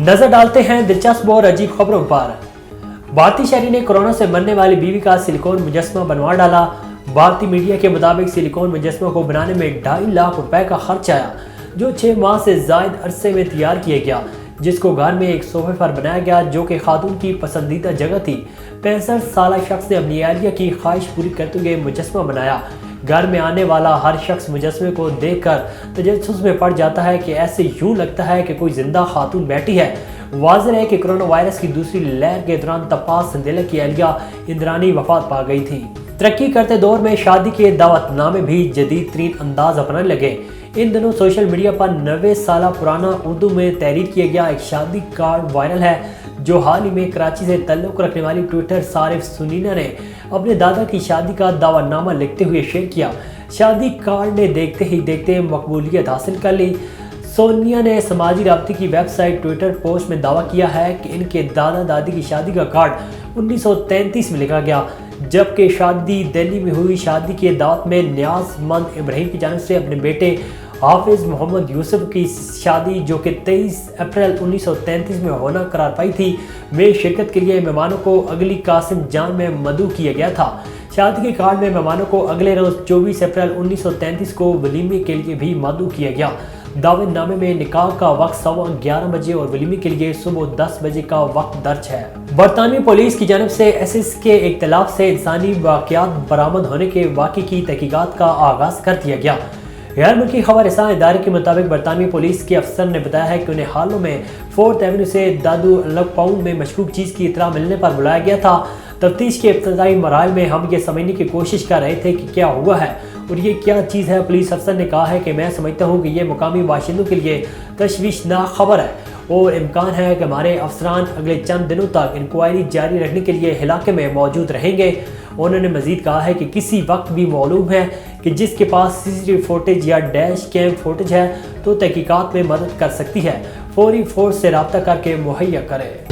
नजर डालते हैं दिलचस्प और अजीब खबरों पर। भारतीय शहरी ने कोरोना से मरने वाली बीवी का सिलिकॉन मुजस्समा बनवा डाला। भारतीय मीडिया के मुताबिक सिलिकॉन मुजस्समा को बनाने में 2.5 लाख रुपए का खर्च आया, जो 6 माह से जायद अरसे में तैयार किया गया, जिसको घर में एक सोफे पर बनाया गया जो कि खातून की पसंदीदा जगह थी। 65 साल शख्स ने अपनी अहलिया की ख्वाहिश पूरी करते हुए मुजस्समा बनाया। घर में आने वाला हर शख्स मुजस्समे को देखकर तजस्सुस में पड़ जाता है कि ऐसे यूं लगता है कि कोई जिंदा खातून बैठी है। वाज़ेह है कि कोरोना वायरस की दूसरी लहर के दौरान तपास संदेला की अहलिया इंद्रानी वफात पा गई थी। तरक्की करते दौर में शादी के दावतनामे भी जदीद तरीन अंदाज अपनाने लगे। इन दिनों सोशल मीडिया पर 90 साल पुराना उर्दू में तहरीर किया गया एक शादी कार्ड वायरल है, जो हाल ही में कराची से ताल्लुक़ रखने वाली ट्विटर सारिफ सुनीना ने अपने दादा की शादी का दावतनामा लिखते हुए शेयर किया। शादी कार्ड ने देखते ही देखते मकबूलियत हासिल कर ली। सोनिया ने समाजी राब्ते की वेबसाइट ट्विटर पोस्ट में दावा किया है कि इनके दादा दादी की शादी का कार्ड 1933 में लिखा गया, जबकि शादी दिल्ली में हुई शादी के दावत में न्याज़मंद इब्राहिम की जानिब से अपने बेटे हाफिज मोहम्मद यूसुफ की शादी, जो कि 23 अप्रैल 1933 में होना करार पाई थी, में शिरकत के लिए मेहमानों को अगली कासिम जान में मदऊ किया गया था। शादी के कार्ड में मेहमानों को अगले रोज़ 24 अप्रैल 1933 को वलीमे के लिए भी मदऊ किया गया। दावतनामे में निकाह का वक्त 11:15 बजे और वलीमे के लिए सुबह 10 बजे का वक्त दर्ज है। बरतानवी पुलिस की जानिब से एसएस के इख्तिलाफ से इंसानी वाक़यात बरामद होने के वाक़े की तहकीकात का आगाज़ कर दिया गया। गैर मुल्की खबर रसां इदारे के मुताबिक बरतानवी पुलिस के अफसर ने बताया है कि उन्हें हालों में 4th एवेन्यू से दादू अलगपाउंड में मशकूक चीज़ की इतला मिलने पर बुलाया गया था। तफ्तीश के इब्तदाई मराहल में हम ये समझने की कोशिश कर रहे थे कि क्या हुआ है और ये क्या चीज़ है। पुलिस अफसर ने कहा है कि मैं समझता हूँ कि ये मुकामी बाशिंदों के लिए तशवीशनाक खबर है और इम्कान है कि हमारे अफसरान अगले चंद दिनों तक इंक्वायरी जारी रखने के लिए इलाके में मौजूद रहेंगे। उन्होंने मजीद कहा है कि किसी वक्त भी मालूम है कि जिसके पास सीसीटीवी फुटेज या डैश कैम फुटेज है तो तहकीकात में मदद कर सकती है, फौरी फोर्स से रब्ता करके मुहैया करें।